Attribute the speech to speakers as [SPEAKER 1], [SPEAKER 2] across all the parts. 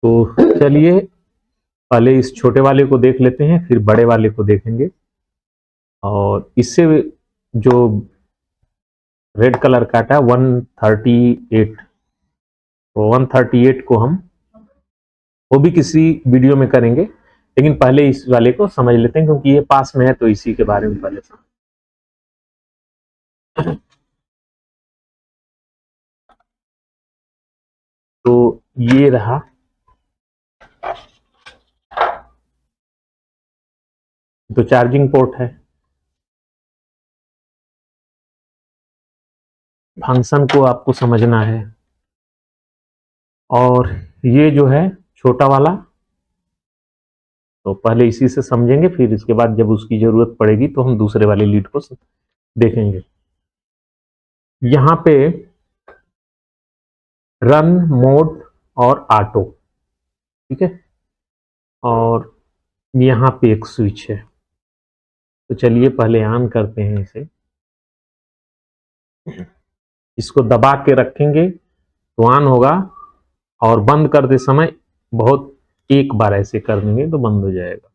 [SPEAKER 1] तो चलिए पहले इस छोटे वाले को देख लेते हैं, फिर बड़े वाले को देखेंगे। और इससे जो रेड कलर का था 138, तो 138 को हम वो भी किसी वीडियो में करेंगे, लेकिन पहले इस वाले को समझ लेते हैं क्योंकि ये पास में है, तो इसी के बारे में पहले समझ। तो ये रहा, तो चार्जिंग पोर्ट है। फंक्शन को आपको समझना है। और ये जो है छोटा वाला, तो पहले इसी से समझेंगे, फिर इसके बाद जब उसकी जरूरत पड़ेगी तो हम दूसरे वाले लीड को देखेंगे। यहाँ पे रन, मोड और ऑटो, ठीक है। और यहाँ पे एक स्विच है, तो चलिए पहले ऑन करते हैं इसे। इसको दबा के रखेंगे तो ऑन होगा, और बंद करते समय बहुत एक बार ऐसे कर देंगे तो बंद हो जाएगा।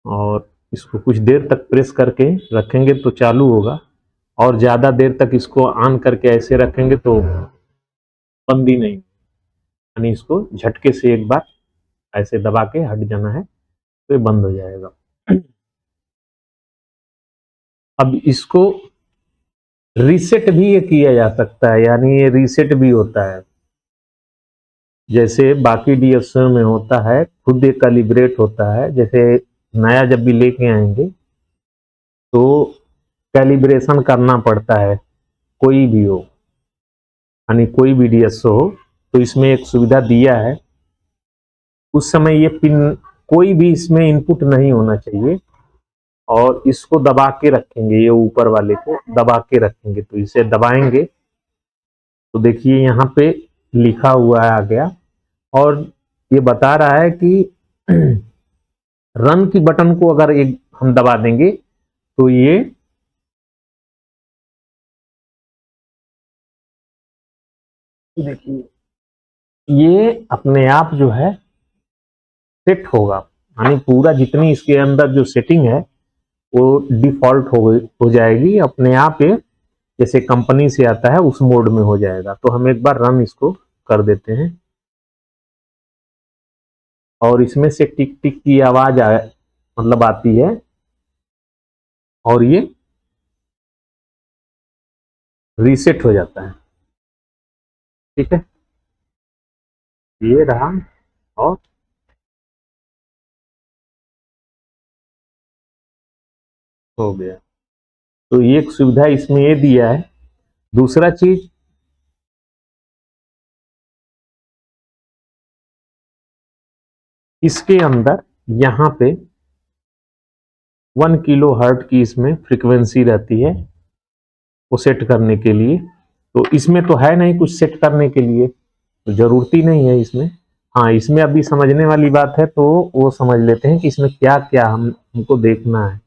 [SPEAKER 1] और इसको कुछ देर तक प्रेस करके रखेंगे तो चालू होगा, और ज़्यादा देर तक इसको ऑन करके ऐसे रखेंगे तो बंद ही नहीं, यानी इसको झटके से एक बार ऐसे दबा के हट जाना है तो ये बंद हो जाएगा। अब इसको रीसेट भी ये किया जा सकता है, यानी ये रीसेट भी होता है, जैसे बाकी डीएसओ में होता है, खुद ये कैलिब्रेट होता है। जैसे नया जब भी लेके आएंगे तो कैलिब्रेशन करना पड़ता है, कोई भी हो, यानी कोई भी डीएसओ हो, तो इसमें एक सुविधा दिया है। उस समय ये पिन कोई भी इसमें इनपुट नहीं होना चाहिए, और इसको दबा के रखेंगे, ये ऊपर वाले को दबा के रखेंगे। तो इसे दबाएंगे तो देखिए यहाँ पे लिखा हुआ है आ गया, और ये बता रहा है कि रन की बटन को अगर एक हम दबा देंगे तो ये देखिए ये अपने आप जो है सेट होगा, यानी पूरा जितनी इसके अंदर जो सेटिंग है वो डिफॉल्ट हो जाएगी अपने आप। ये जैसे कंपनी से आता है उस मोड में हो जाएगा। तो हम एक बार रन इसको कर देते हैं, और इसमें से टिक टिक की आवाज मतलब आती है, और ये रीसेट हो जाता है, ठीक है। ये रहा, और हो गया। तो ये एक सुविधा इसमें ये दिया है। दूसरा चीज, इसके अंदर यहाँ पे 1 किलो हर्ट की इसमें फ्रीक्वेंसी रहती है, वो सेट करने के लिए। तो इसमें तो है नहीं कुछ सेट करने के लिए, तो जरूरत ही नहीं है इसमें। हाँ, इसमें अभी समझने वाली बात है, तो वो समझ लेते हैं कि इसमें क्या क्या हमको देखना है।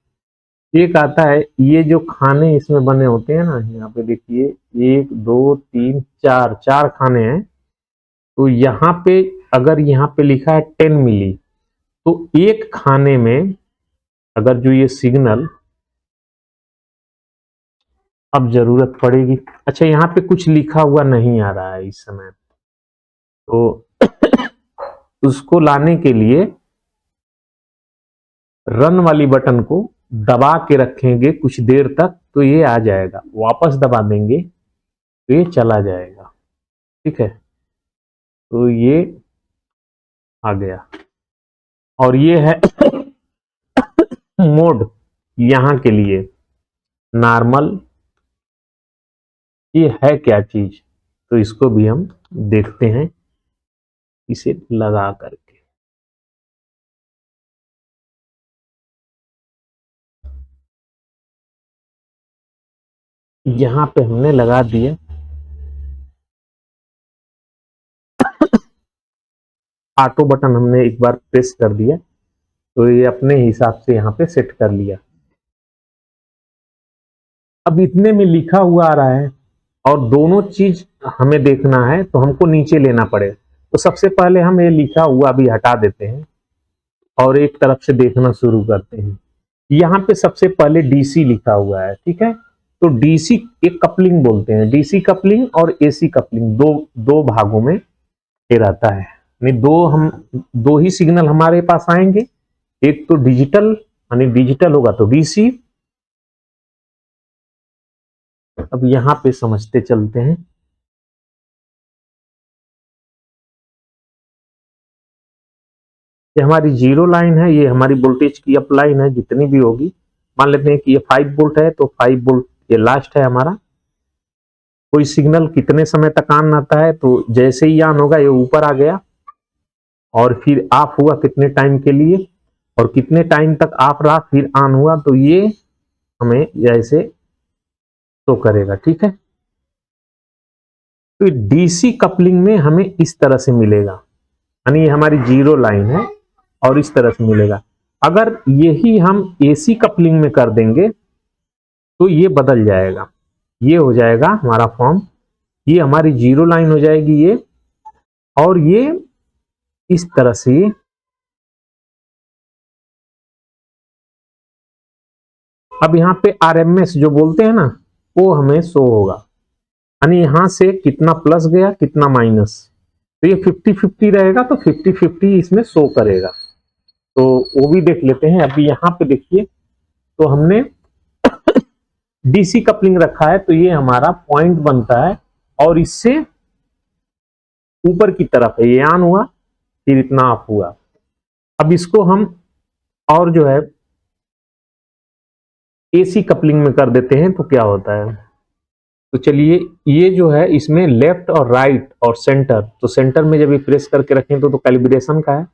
[SPEAKER 1] एक आता है, ये जो खाने इसमें बने होते हैं ना, यहाँ पे देखिए 1 2 3 4 4 खाने हैं। तो यहाँ पे अगर यहाँ पे लिखा है 10 मिली, तो एक खाने में अगर जो ये सिग्नल अब जरूरत पड़ेगी। अच्छा, यहाँ पे कुछ लिखा हुआ नहीं आ रहा है इस समय, तो उसको लाने के लिए रन वाली बटन को दबा के रखेंगे कुछ देर तक, तो ये आ जाएगा। वापस दबा देंगे तो ये चला जाएगा, ठीक है। तो ये आ गया, और ये है मोड यहाँ के लिए नॉर्मल। ये है क्या चीज, तो इसको भी हम देखते हैं इसे लगा करके। यहाँ पे हमने लगा दिया, ऑटो बटन हमने एक बार प्रेस कर दिया, तो ये अपने हिसाब से यहाँ पे सेट कर लिया। अब इतने में लिखा हुआ आ रहा है, और दोनों चीज हमें देखना है, तो हमको नीचे लेना पड़ेगा। तो सबसे पहले हम ये लिखा हुआ भी हटा देते हैं और एक तरफ से देखना शुरू करते हैं। यहाँ पे सबसे पहले डीसी लिखा हुआ है, ठीक है। तो डीसी एक कपलिंग बोलते हैं, डीसी कपलिंग और एसी कपलिंग दो भागों में ये रहता है। यानी दो ही सिग्नल हमारे पास आएंगे, एक तो डिजिटल, यानी डिजिटल होगा तो डीसी। अब यहां पे समझते चलते हैं। ये हमारी जीरो लाइन है, ये हमारी वोल्टेज की अप लाइन है जितनी भी होगी। मान लेते हैं कि ये 5 वोल्ट है, तो 5 वोल्ट ये लास्ट है हमारा। कोई सिग्नल कितने समय तक ऑन आता है, तो जैसे ही ऑन होगा ये ऊपर आ गया और फिर ऑफ हुआ कितने टाइम के लिए, और कितने टाइम तक ऑफ रहा फिर ऑन हुआ, तो ये हमें जैसे तो करेगा, ठीक है। तो डीसी कपलिंग में हमें इस तरह से मिलेगा, यानी ये हमारी जीरो लाइन है और इस तरह से मिलेगा। अगर यही हम एसी कपलिंग में कर देंगे तो ये बदल जाएगा, ये हो जाएगा हमारा फॉर्म, ये हमारी जीरो लाइन हो जाएगी ये, और ये इस तरह से अब यहाँ पे आरएमएस जो बोलते हैं ना वो हमें शो होगा, यानी यहां से कितना प्लस गया कितना माइनस, तो ये 50-50 रहेगा, तो 50-50 इसमें शो करेगा। तो वो भी देख लेते हैं। अभी यहाँ पे देखिए, तो हमने डीसी कपलिंग रखा है, तो ये हमारा पॉइंट बनता है और इससे ऊपर की तरफ है, ये ऑन हुआ फिर इतना ऑफ हुआ। अब इसको हम और जो है एसी कपलिंग में कर देते हैं तो क्या होता है। तो चलिए, ये जो है इसमें लेफ्ट और राइट और सेंटर, तो सेंटर में जब ये प्रेस करके रखें तो कैलिब्रेशन का है।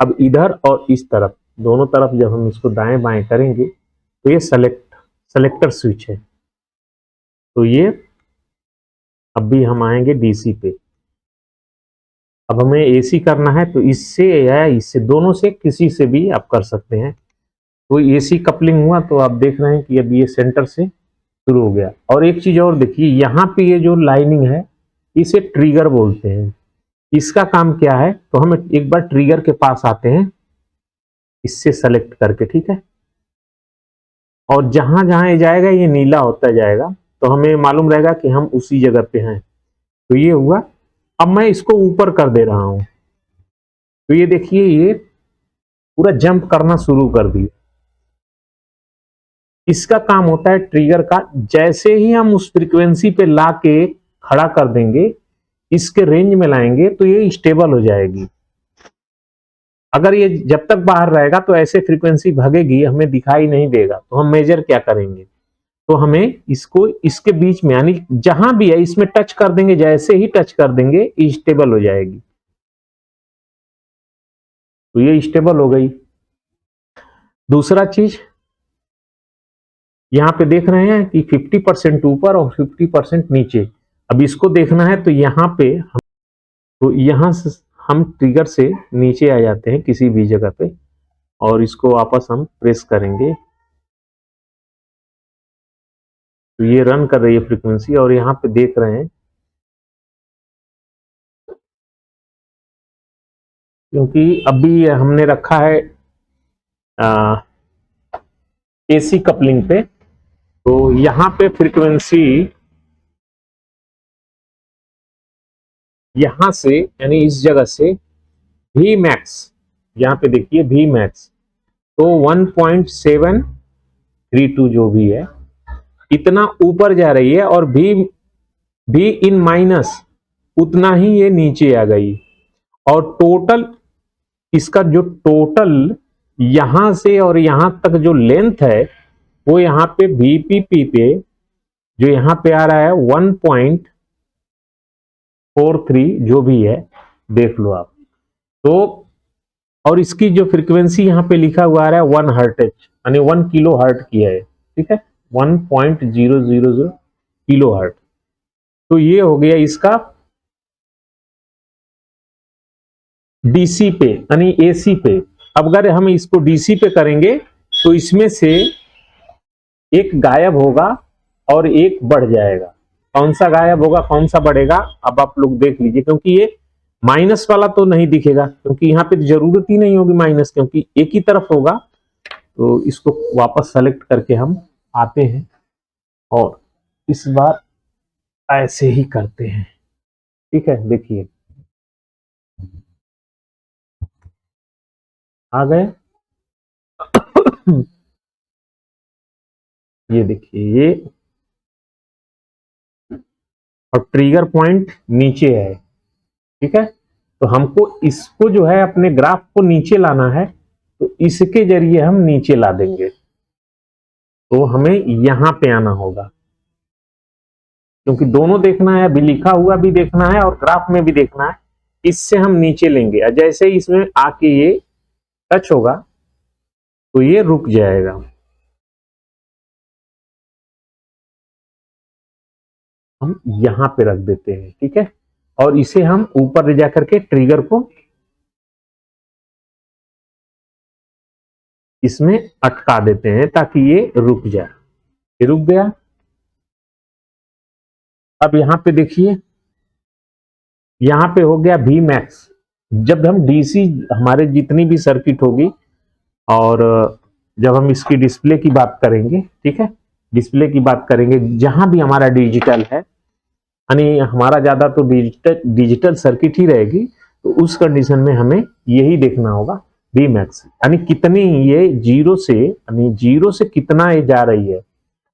[SPEAKER 1] अब इधर और इस तरफ दोनों तरफ जब हम इसको दाएं बाएं करेंगे तो ये सेलेक्टर स्विच है। तो ये अब भी हम आएंगे डीसी पे। अब हमें एसी करना है, तो इससे या इससे, दोनों से किसी से भी आप कर सकते हैं। तो एसी कपलिंग हुआ, तो आप देख रहे हैं कि अब ये सेंटर से शुरू हो गया। और एक चीज और देखिए, यहाँ पे ये जो लाइनिंग है इसे ट्रिगर बोलते हैं। इसका काम क्या है, तो हम एक बार ट्रिगर के पास आते हैं इससे सेलेक्ट करके, ठीक है। और जहां जहां ये जाएगा ये नीला होता जाएगा, तो हमें मालूम रहेगा कि हम उसी जगह पे हैं। तो ये हुआ। अब मैं इसको ऊपर कर दे रहा हूं, तो ये देखिए ये पूरा जंप करना शुरू कर दिया। इसका काम होता है ट्रिगर का, जैसे ही हम उस फ्रीक्वेंसी पे ला के खड़ा कर देंगे, इसके रेंज में लाएंगे, तो ये स्टेबल हो जाएगी। अगर ये जब तक बाहर रहेगा तो ऐसे फ्रीक्वेंसी भागेगी, हमें दिखाई नहीं देगा। तो हम मेजर क्या करेंगे, तो हमें इसको इसके बीच में, यानी जहां भी है इसमें टच कर देंगे, जैसे ही टच कर देंगे स्टेबल हो जाएगी। तो ये स्टेबल हो गई। दूसरा चीज यहां पे देख रहे हैं कि 50% ऊपर और 50% नीचे। अब इसको देखना है, तो यहां पे तो यहां से हम ट्रिगर से नीचे आ जाते हैं किसी भी जगह पे, और इसको वापस हम प्रेस करेंगे, तो ये रन कर रही है फ्रीक्वेंसी। और यहाँ पे देख रहे हैं, क्योंकि अभी हमने रखा है एसी कपलिंग पे, तो यहाँ पे फ्रीक्वेंसी यहां से, यानी इस जगह से वी मैक्स, यहाँ पे देखिए वी मैक्स, तो 1.732 जो भी है इतना ऊपर जा रही है, और भी इन माइनस उतना ही ये नीचे आ गई। और टोटल इसका जो टोटल यहां से और यहां तक जो लेंथ है, वो यहाँ पे VPP पे जो यहाँ पे आ रहा है 1.43 जो भी है, देख लो आप। तो और इसकी जो फ्रीक्वेंसी यहाँ पे लिखा हुआ आ रहा है 1 हर्ट्ज, यानी 1 किलो हर्ट की है, ठीक है, 1.000 किलो हर्ट। तो ये हो गया इसका डीसी पे, यानी एसी पे। अब अगर हम इसको डीसी पे करेंगे तो इसमें से एक गायब होगा और एक बढ़ जाएगा। कौन सा गायब होगा कौन सा बढ़ेगा, अब आप लोग देख लीजिए, क्योंकि ये माइनस वाला तो नहीं दिखेगा क्योंकि यहाँ पे जरूरत ही नहीं होगी माइनस, क्योंकि एक ही तरफ होगा। तो इसको वापस सेलेक्ट करके हम आते हैं और इस बार ऐसे ही करते हैं। ठीक है, देखिए आ गए। ये देखिए ये, और ट्रिगर पॉइंट नीचे है। ठीक है, तो हमको इसको जो है अपने ग्राफ को नीचे लाना है, तो इसके जरिए हम नीचे ला देंगे। तो हमें यहां पे आना होगा, क्योंकि दोनों देखना है, अभी लिखा हुआ भी देखना है और ग्राफ में भी देखना है। इससे हम नीचे लेंगे, जैसे ही इसमें आके ये टच होगा तो ये रुक जाएगा। हम यहां पे रख देते हैं। ठीक है, और इसे हम ऊपर ले जाकर के ट्रिगर को इसमें अटका देते हैं ताकि ये रुक जाए। ये रुक गया। अब यहां पे देखिए, यहां पे हो गया वी मैक्स। जब हम डीसी, हमारे जितनी भी सर्किट होगी, और जब हम इसकी डिस्प्ले की बात करेंगे, ठीक है, डिस्प्ले की बात करेंगे, जहां भी हमारा डिजिटल है, यानी हमारा ज्यादा तो डिजिटल सर्किट ही रहेगी, तो उस कंडीशन में हमें यही देखना होगा वी मैक्स, यानी कितनी ये जीरो से, यानी जीरो से कितना ये जा रही है,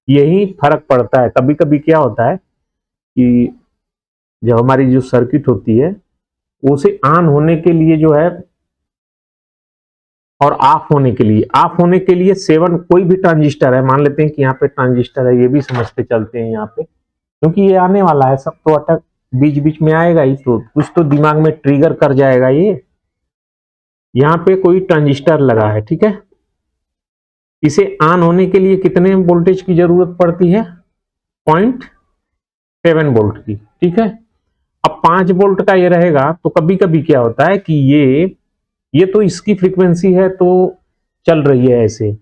[SPEAKER 1] यही फर्क पड़ता है। कभी कभी क्या होता है कि जब हमारी जो सर्किट होती है उसे ऑन होने के लिए जो है, और ऑफ होने के लिए, ऑफ होने के लिए 7 कोई भी ट्रांजिस्टर है, मान लेते हैं कि यहाँ पे ट्रांजिस्टर है, ये भी समझते चलते हैं यहाँ पे, क्योंकि ये आने वाला है, सब तो अटक बीच बीच में आएगा ही, तो कुछ तो दिमाग में ट्रिगर कर जाएगा ये। यहाँ पे कोई ट्रांजिस्टर लगा है, ठीक है, इसे ऑन होने के लिए कितने वोल्टेज की जरूरत पड़ती है? 0.7 वोल्ट की। ठीक है, अब 5 वोल्ट का ये रहेगा, तो कभी कभी क्या होता है कि ये तो इसकी फ्रीक्वेंसी है तो चल रही है ऐसे,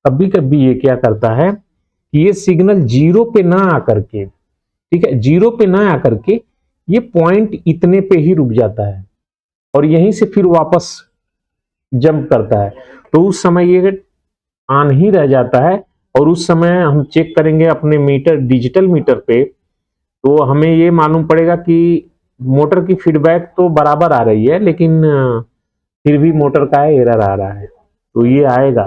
[SPEAKER 1] कभी कभी ये क्या करता है कि ये सिग्नल जीरो पे ना आकर के, ठीक है, जीरो पे ना आकर के ये पॉइंट इतने पे ही रुक जाता है और यहीं से फिर वापस जंप करता है, तो उस समय ये ऑन ही रह जाता है। और उस समय हम चेक करेंगे अपने मीटर, डिजिटल मीटर पे, तो हमें ये मालूम पड़ेगा कि मोटर की फीडबैक तो बराबर आ रही है, लेकिन फिर भी मोटर का एरर आ रहा है, तो ये आएगा।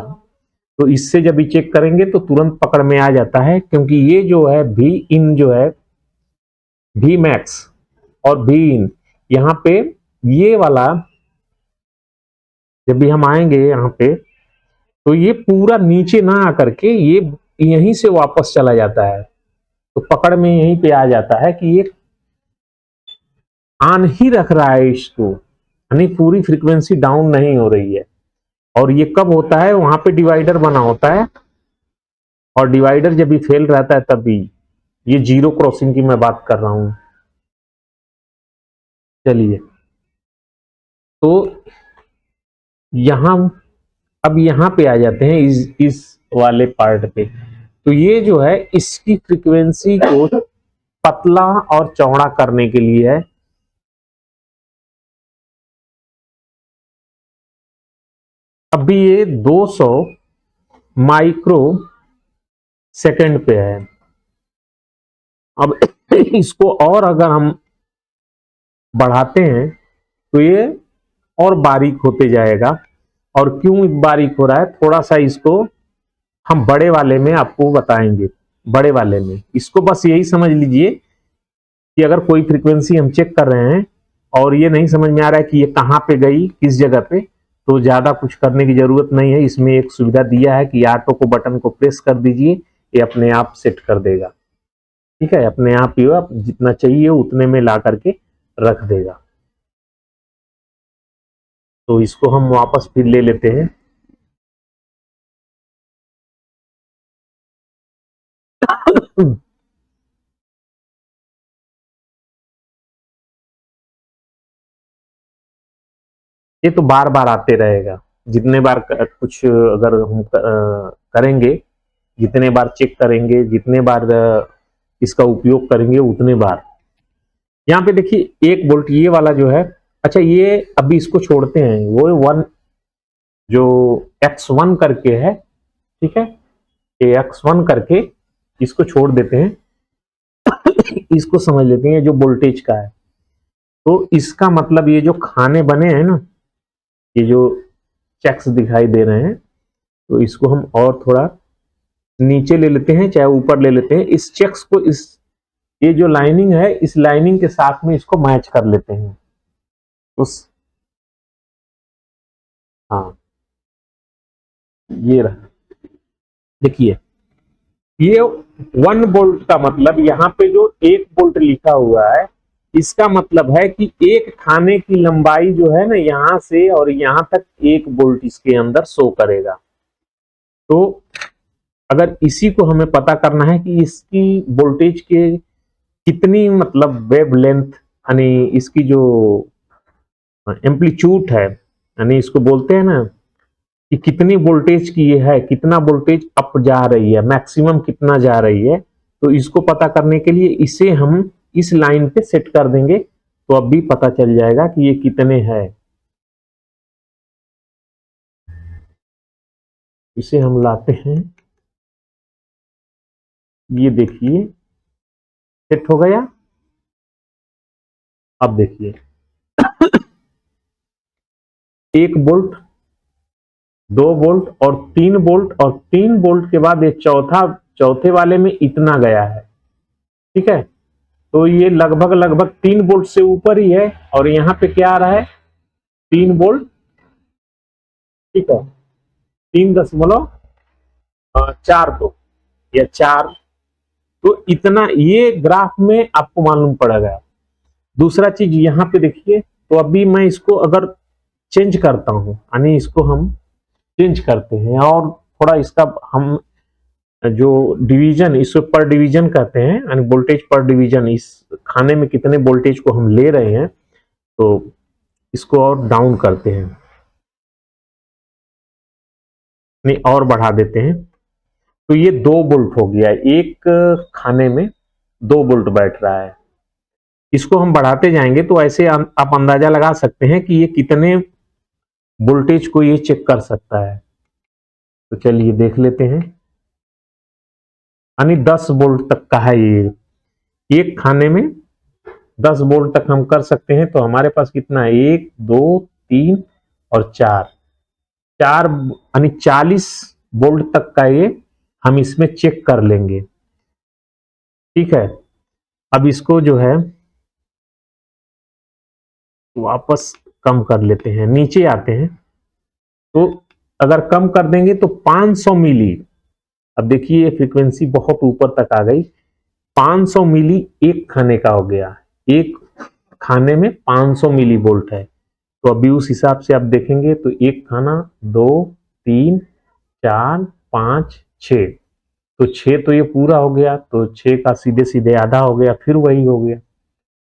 [SPEAKER 1] तो इससे जब भी चेक करेंगे तो तुरंत पकड़ में आ जाता है, क्योंकि ये जो है वी इन जो है, वी मैक्स और वी इन, यहाँ पे ये वाला जब भी हम आएंगे यहाँ पे, तो ये पूरा नीचे ना आकर के ये यहीं से वापस चला जाता है, तो पकड़ में यहीं पे आ जाता है कि ये ऑन ही रख रहा है इसको, यानी पूरी फ्रीक्वेंसी डाउन नहीं हो रही है। और ये कब होता है? वहां पे डिवाइडर बना होता है, और डिवाइडर जब भी फेल रहता है तभी, ये जीरो क्रॉसिंग की मैं बात कर रहा हूं। चलिए, तो यहां, अब यहां पे आ जाते हैं इस वाले पार्ट पे। तो ये जो है इसकी फ्रीक्वेंसी को पतला और चौड़ा करने के लिए है। अभी ये 200 माइक्रो सेकंड पे है। अब इसको और अगर हम बढ़ाते हैं तो ये और बारीक होते जाएगा। और क्यों बारीक हो रहा है, थोड़ा सा इसको हम बड़े वाले में आपको बताएंगे। बड़े वाले में इसको बस यही समझ लीजिए कि अगर कोई फ्रीक्वेंसी हम चेक कर रहे हैं और ये नहीं समझ में आ रहा है कि ये कहाँ पे गई, किस जगह पे, तो ज्यादा कुछ करने की जरूरत नहीं है। इसमें एक सुविधा दिया है कि ऑटो को बटन को प्रेस कर दीजिए, ये अपने आप सेट कर देगा। ठीक है, अपने आप ही आप जितना चाहिए उतने में ला करके रख देगा। तो इसको हम वापस फिर ले लेते हैं। ये तो बार बार आते रहेगा, जितने बार कुछ अगर हम करेंगे, जितने बार चेक करेंगे, जितने बार इसका उपयोग करेंगे, उतने बार। यहाँ पे देखिए 1 वोल्ट ये वाला जो है अच्छा, ये अभी इसको छोड़ते हैं, वो वन जो x1 करके है, ठीक है, ये x1 करके इसको छोड़ देते हैं। इसको समझ लेते हैं जो वोल्टेज का है। तो इसका मतलब ये जो खाने बने हैं ना, ये जो चेक्स दिखाई दे रहे हैं, तो इसको हम और थोड़ा नीचे ले लेते हैं, चाहे ऊपर ले लेते हैं। इस चेक्स को, इस ये जो लाइनिंग है, इस लाइनिंग के साथ में इसको मैच कर लेते हैं। उस हाँ, ये रहा, देखिए, ये 1 वोल्ट का मतलब यहाँ पे जो 1 वोल्ट लिखा हुआ है, इसका मतलब है कि एक खाने की लंबाई जो है ना, यहां से और यहां तक 1 वोल्ट इसके अंदर शो करेगा। तो अगर इसी को हमें पता करना है कि इसकी वोल्टेज के कितनी मतलब वेव लेंथ, यानी इसकी जो एम्पलीट्यूड है, यानी इसको बोलते हैं ना कि कितनी वोल्टेज की ये है, कितना वोल्टेज अप जा रही है, मैक्सिमम कितना जा रही है, तो इसको पता करने के लिए इसे हम इस लाइन पे सेट कर देंगे, तो अब भी पता चल जाएगा कि ये कितने है। इसे हम लाते हैं, ये देखिए सेट हो गया। अब देखिए 1 वोल्ट, 2 वोल्ट और 3 वोल्ट, और 3 वोल्ट के बाद ये चौथे वाले में इतना गया है, ठीक है। तो ये लगभग लगभग 3 वोल्ट से ऊपर ही है, और यहाँ पे क्या आ रहा है, 3 वोल्ट, ठीक है, 3.42 या 4। तो इतना ये ग्राफ में आपको मालूम पड़ेगा। दूसरा चीज यहाँ पे देखिए, तो अभी मैं इसको अगर चेंज करता हूं, यानी इसको हम चेंज करते हैं और थोड़ा इसका हम जो डिवीजन, इसको पर डिवीजन कहते हैं, यानी वोल्टेज पर डिवीजन, इस खाने में कितने वोल्टेज को हम ले रहे हैं, तो इसको और डाउन करते हैं, नहीं और बढ़ा देते हैं। तो ये 2 वोल्ट हो गया, एक खाने में 2 वोल्ट बैठ रहा है। इसको हम बढ़ाते जाएंगे तो ऐसे आप अंदाजा लगा सकते हैं कि ये कितने वोल्टेज को ये चेक कर सकता है। तो चलिए देख लेते हैं, यानी 10 वोल्ट तक का है ये, एक खाने में 10 वोल्ट तक हम कर सकते हैं। तो हमारे पास कितना है, 1 2 3 और 4, यानी 40 वोल्ट तक का ये हम इसमें चेक कर लेंगे, ठीक है। अब इसको जो है वापस कम कर लेते हैं, नीचे आते हैं। तो अगर कम कर देंगे तो 500 मिली, अब देखिए ये फ्रीक्वेंसी बहुत ऊपर तक आ गई, 500 मिली एक खाने का हो गया, एक खाने में 500 मिली वोल्ट है। तो अभी उस हिसाब से आप देखेंगे तो एक खाना, 2 3 4 5 6, तो 6 तो ये पूरा हो गया, तो 6 का सीधे सीधे आधा हो गया, फिर वही हो गया।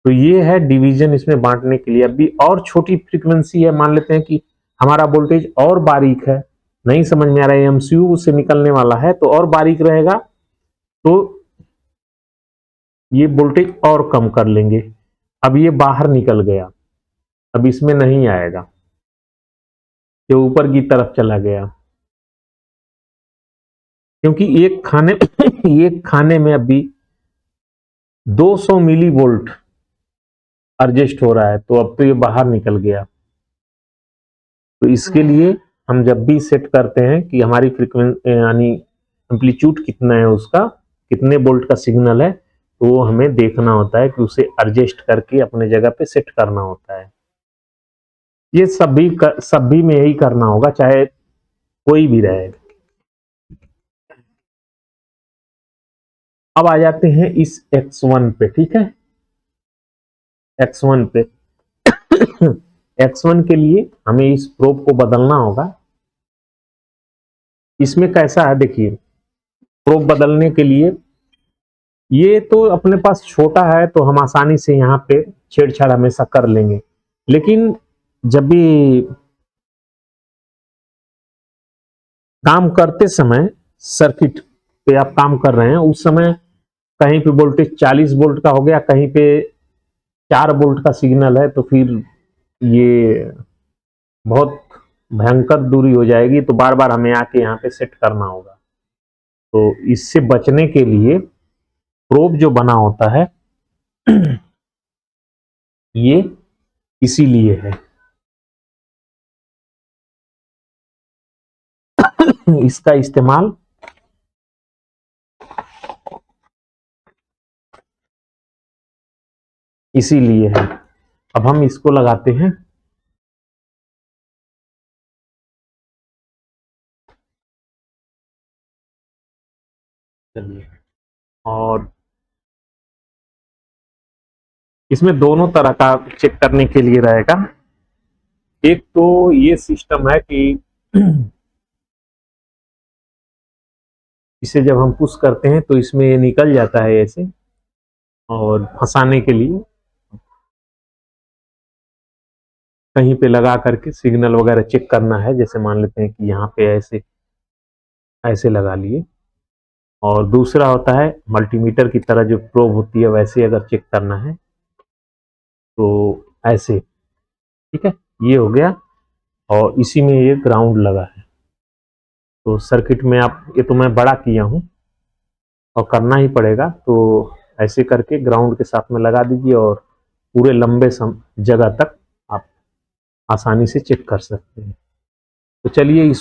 [SPEAKER 1] तो ये है डिवीजन इसमें बांटने के लिए। अभी और छोटी फ्रीक्वेंसी है, मान लेते हैं कि हमारा वोल्टेज और बारीक है, नहीं समझ में आ रहा है, एमसीयू से निकलने वाला है तो और बारीक रहेगा, तो ये वोल्टेज और कम कर लेंगे। अब ये बाहर निकल गया, अब इसमें नहीं आएगा, ये ऊपर की तरफ चला गया, क्योंकि एक खाने में अभी 200 मिली वोल्ट एडजस्ट हो रहा है, तो अब तो ये बाहर निकल गया। तो इसके लिए हम जब भी सेट करते हैं कि हमारी फ्रीक्वेंसी यानी एम्पलीट्यूड कितना है, उसका कितने वोल्ट का सिग्नल है, तो वो हमें देखना होता है कि उसे एडजस्ट करके अपने जगह पे सेट करना होता है। ये सभी में यही करना होगा, चाहे कोई भी रहे। अब आ जाते हैं इस X1 पे, ठीक है, X1 पे X1 के लिए हमें इस प्रोब को बदलना होगा। इसमें कैसा है देखिए, प्रोब बदलने के लिए, ये तो अपने पास छोटा है तो हम आसानी से यहाँ पे छेड़छाड़ हमेशा कर लेंगे, लेकिन जब भी काम करते समय सर्किट पे आप काम कर रहे हैं, उस समय कहीं पे वोल्टेज 40 वोल्ट का हो गया, कहीं पे 4 वोल्ट का सिग्नल है, तो फिर ये बहुत भयंकर दूरी हो जाएगी, तो बार बार हमें आके यहाँ पे सेट करना होगा। तो इससे बचने के लिए प्रोब जो बना होता है ये इसीलिए है, इसका इस्तेमाल इसीलिए है। अब हम इसको लगाते हैं। चलिए, और इसमें दोनों तरह का चेक करने के लिए रहेगा। एक तो ये सिस्टम है कि इसे जब हम पुश करते हैं तो इसमें ये निकल जाता है ऐसे, और फंसाने के लिए कहीं पे लगा करके सिग्नल वगैरह चेक करना है। जैसे मान लेते हैं कि यहाँ पे ऐसे ऐसे लगा लिए। और दूसरा होता है मल्टीमीटर की तरह जो प्रोब होती है, वैसे अगर चेक करना है तो ऐसे। ठीक है, ये हो गया। और इसी में ये ग्राउंड लगा है। तो सर्किट में आप, ये तो मैं बड़ा किया हूँ और करना ही पड़ेगा, तो ऐसे करके ग्राउंड के साथ में लगा दीजिए और पूरे लंबे जगह तक आप आसानी से चेक कर सकते हैं। तो चलिए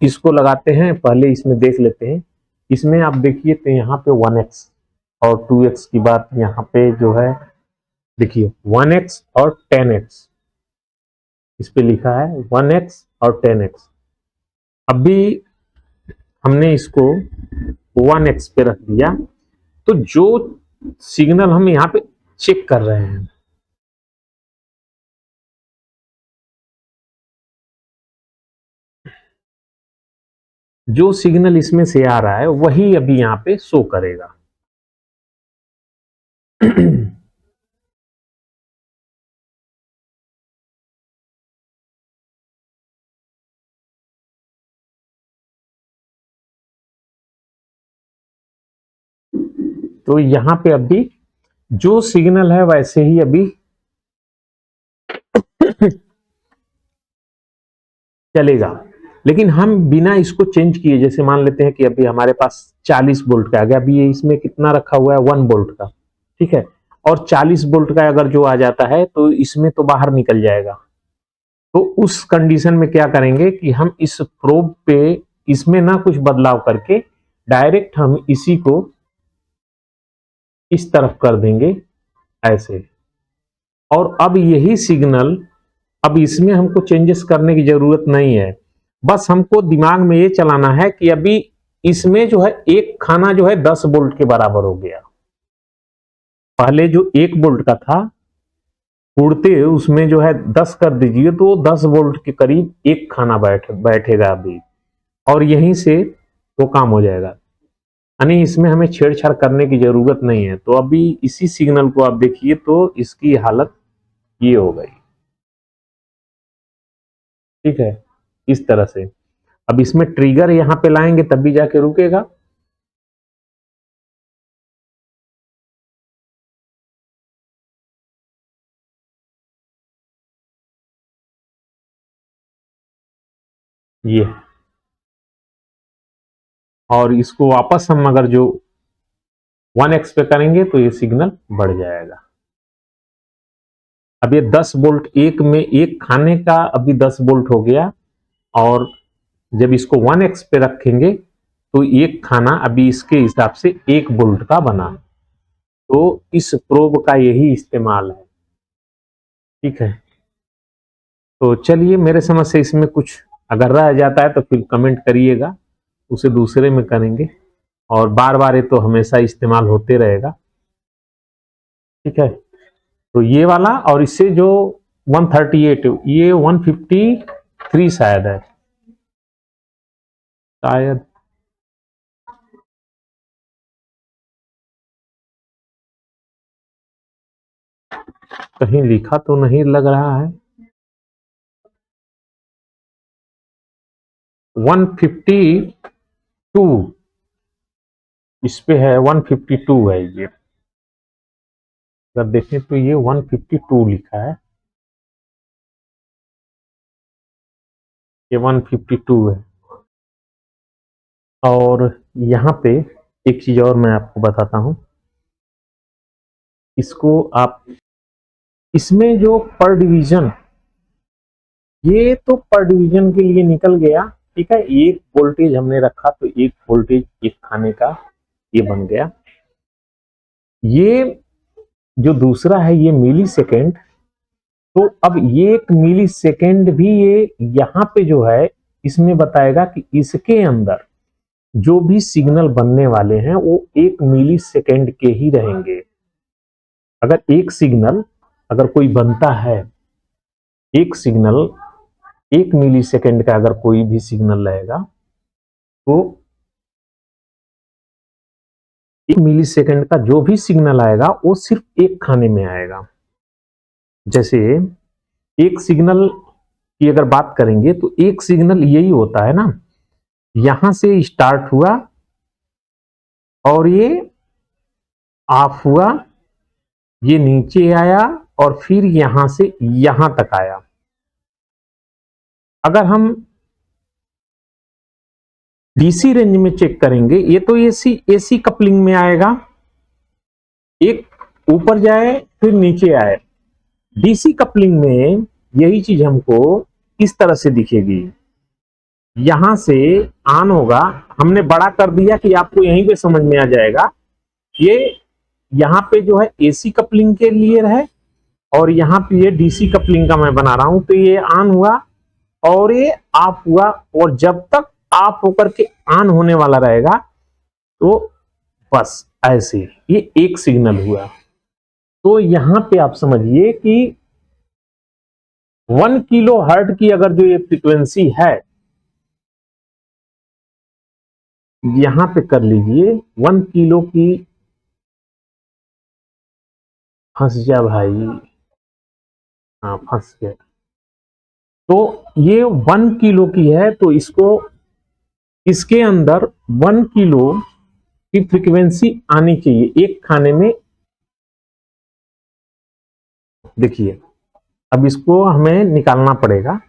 [SPEAKER 1] इसको लगाते हैं। पहले इसमें देख लेते हैं। इसमें आप देखिए तो यहाँ पे 1x और 2x की बात यहाँ पे जो है, देखिए 1x और 10x इस पे लिखा है, 1x और 10x। अभी हमने इसको 1x पे रख दिया, तो जो सिग्नल हम यहाँ पे चेक कर रहे हैं, जो सिग्नल इसमें से आ रहा है वही अभी यहाँ पे शो करेगा। तो यहाँ पे अभी जो सिग्नल है वैसे ही अभी चलेगा। लेकिन हम बिना इसको चेंज किए, जैसे मान लेते हैं कि अभी हमारे पास 40 वोल्ट का आ गया, अभी ये इसमें कितना रखा हुआ है 1 वोल्ट का, ठीक है, और 40 वोल्ट का अगर जो आ जाता है तो इसमें तो बाहर निकल जाएगा। तो उस कंडीशन में क्या करेंगे कि हम इस प्रोब पे इसमें ना कुछ बदलाव करके डायरेक्ट हम इसी को इस तरफ कर देंगे ऐसे। और अब यही सिग्नल, अब इसमें हमको चेंजेस करने की जरूरत नहीं है। बस हमको दिमाग में ये चलाना है कि अभी इसमें जो है एक खाना जो है 10 वोल्ट के बराबर हो गया। पहले जो 1 वोल्ट का था, उड़ते उसमें जो है 10 कर दीजिए तो 10 वोल्ट के करीब एक खाना बैठेगा अभी, और यहीं से वो काम हो जाएगा। यानी इसमें हमें छेड़छाड़ करने की जरूरत नहीं है। तो अभी इसी सिग्नल को आप देखिए तो इसकी हालत ये हो गई। ठीक है, इस तरह से। अब इसमें ट्रिगर यहां पे लाएंगे तब भी जाके रुकेगा। ये, और इसको वापस हम अगर जो 1x पे करेंगे तो ये सिग्नल बढ़ जाएगा। अब ये 10 वोल्ट एक में एक खाने का अभी 10 वोल्ट हो गया, और जब इसको 1x पे रखेंगे तो एक खाना अभी इसके हिसाब से 1 वोल्ट का बना। तो इस प्रोब का यही इस्तेमाल है। ठीक है, तो चलिए, मेरे समझ से इसमें कुछ अगर रह जाता है तो फिर कमेंट करिएगा, उसे दूसरे में करेंगे। और बार बार ये तो हमेशा इस्तेमाल होते रहेगा। ठीक है, तो ये वाला, और इससे जो 138, ये 153 शायद है, शायद। कहीं लिखा तो नहीं लग रहा है। 152 इस पे है, 152 है ये। अगर देखें तो ये 152 लिखा है। ये 152 है। और यहाँ पे एक चीज और मैं आपको बताता हूँ, इसको आप, इसमें जो पर डिवीजन, ये तो पर डिवीजन के लिए निकल गया, ठीक है। एक वोल्टेज हमने रखा तो एक वोल्टेज एक खाने का ये बन गया। ये जो दूसरा है ये मिली सेकेंड, तो अब ये एक मिली सेकेंड भी ये यहाँ पे जो है इसमें बताएगा कि इसके अंदर जो भी सिग्नल बनने वाले हैं वो 1 मिली सेकेंड के ही रहेंगे। अगर एक सिग्नल अगर कोई बनता है, एक सिग्नल 1 मिली सेकेंड का अगर कोई भी सिग्नल रहेगा तो 1 मिली सेकेंड का जो भी सिग्नल आएगा वो सिर्फ एक खाने में आएगा। जैसे एक सिग्नल की अगर बात करेंगे तो एक सिग्नल यही होता है ना, यहां से स्टार्ट हुआ और ये ऑफ हुआ, ये नीचे आया और फिर यहां से यहां तक आया। अगर हम डीसी रेंज में चेक करेंगे, ये तो एसी एसी कपलिंग में आएगा, एक ऊपर जाए फिर नीचे आए। डीसी कपलिंग में यही चीज हमको इस तरह से दिखेगी, यहां से ऑन होगा, हमने बड़ा कर दिया कि आपको यहीं पे समझ में आ जाएगा। ये यहाँ पे जो है एसी कपलिंग के लिए है और यहाँ पे ये डीसी कपलिंग का मैं बना रहा हूं, तो ये ऑन हुआ और ये ऑफ हुआ, और जब तक ऑफ होकर के ऑन होने वाला रहेगा तो बस ऐसे ये एक सिग्नल हुआ। तो यहां पे आप समझिए कि 1 किलो हर्ट्ज की अगर जो ये फ्रीक्वेंसी है, यहां पे कर लीजिए 1 किलो की, फंस जा भाई, हाँ फंस गया। तो ये 1 किलो की है, तो इसको इसके अंदर 1 किलो की फ्रीक्वेंसी आनी चाहिए एक खाने में। देखिए अब इसको हमें निकालना पड़ेगा,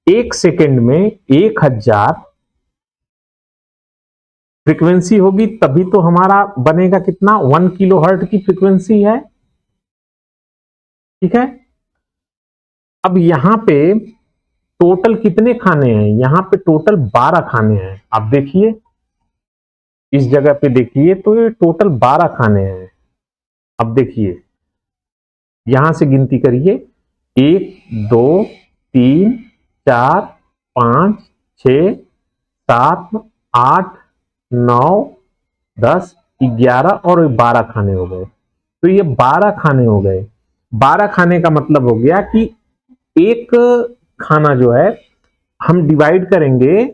[SPEAKER 1] एक सेकेंड में 1000 फ्रीक्वेंसी होगी तभी तो हमारा बनेगा कितना, 1 किलो हर्ट्ज की फ्रीक्वेंसी है, ठीक है। अब यहां पे टोटल कितने खाने हैं, यहां पे टोटल 12 खाने हैं। आप देखिए इस जगह पे देखिए तो ये टोटल 12 खाने हैं। अब देखिए यहां से गिनती करिए, 1 2 3 4 5 6 7 8 9 10 11 और 12 खाने हो गए। तो ये 12 खाने हो गए। 12 खाने का मतलब हो गया कि एक खाना जो है हम डिवाइड करेंगे,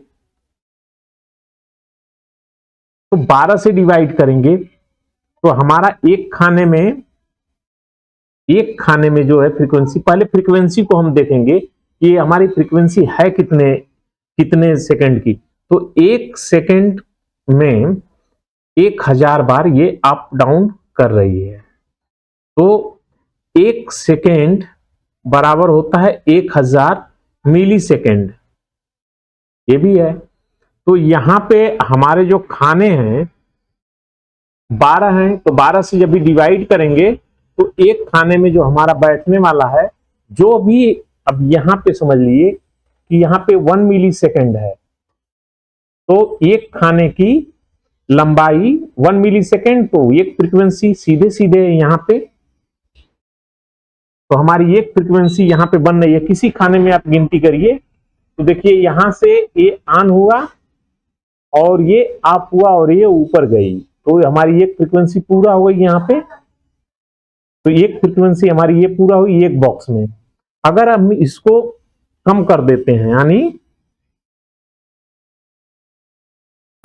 [SPEAKER 1] तो 12 से डिवाइड करेंगे तो हमारा एक खाने में जो है फ्रीक्वेंसी, पहले फ्रीक्वेंसी को हम देखेंगे कि ये हमारी फ्रीक्वेंसी है कितने कितने सेकंड की। तो एक सेकंड में 1000 बार ये अप डाउन कर रही है, तो एक सेकेंड बराबर होता है 1000 मिली सेकेंड, ये भी है। तो यहां पे हमारे जो खाने हैं 12 हैं, तो 12 से जब भी डिवाइड करेंगे तो एक खाने में जो हमारा बैठने वाला है, जो भी, अब यहां पे समझ लिए कि यहां पे 1 मिली सेकेंड है, तो एक खाने की लंबाई 1 मिली सेकेंड, तो एक फ्रीक्वेंसी सीधे सीधे यहां पे, तो हमारी एक फ्रीक्वेंसी यहां पे बन रही है। किसी खाने में आप गिनती करिए तो देखिए यहां से ये ऑन हुआ और ये ऑफ हुआ और ये ऊपर गई, तो हमारी एक फ्रीक्वेंसी पूरा हो गई यहां पे। तो एक फ्रीक्वेंसी हमारी ये पूरा हुई एक बॉक्स में। अगर हम इसको कम कर देते हैं, यानी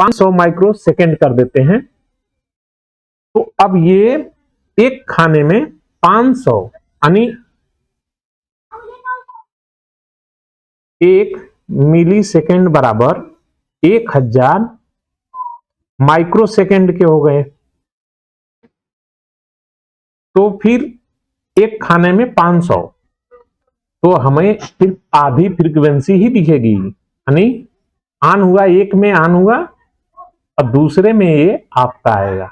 [SPEAKER 1] 500 माइक्रो सेकेंड कर देते हैं, तो अब ये एक खाने में 500 यानी 1 मिली सेकेंड बराबर 1000 माइक्रो सेकेंड के हो गए। तो फिर एक खाने में 500, तो हमें सिर्फ आधी फ्रीक्वेंसी ही दिखेगी, यानी ऑन हुआ, एक में ऑन हुआ और दूसरे में ये आपका आएगा,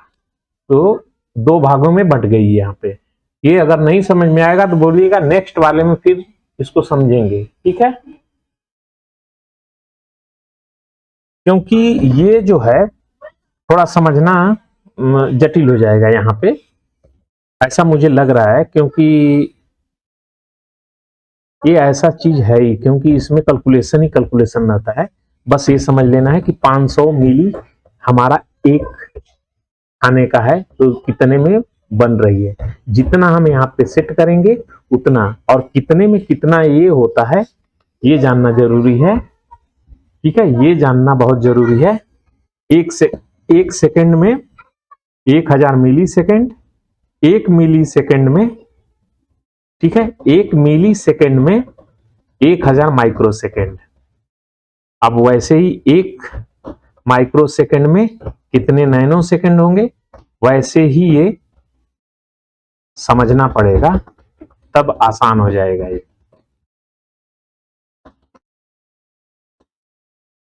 [SPEAKER 1] तो दो भागों में बंट गई है यहाँ पे। ये अगर नहीं समझ में आएगा तो बोलिएगा, नेक्स्ट वाले में फिर इसको समझेंगे, ठीक है। क्योंकि ये जो है थोड़ा समझना जटिल हो जाएगा यहाँ पे, ऐसा मुझे लग रहा है, क्योंकि ये ऐसा चीज है ही, क्योंकि इसमें कैलकुलेशन ही कैलकुलेशन रहता है। बस ये समझ लेना है कि 500 मिली हमारा एक खाने का है, तो कितने में बन रही है, जितना हम यहाँ पे सेट करेंगे उतना, और कितने में कितना ये होता है ये जानना जरूरी है, ठीक है, ये जानना बहुत जरूरी है। एक सेकंड में 1000 मिली सेकंड, 1 मिली सेकंड में, ठीक है, 1 मिली सेकंड में 1000 माइक्रो सेकंड। अब वैसे ही 1 माइक्रो सेकंड में कितने नैनो सेकंड होंगे, वैसे ही ये समझना पड़ेगा, तब आसान हो जाएगा ये।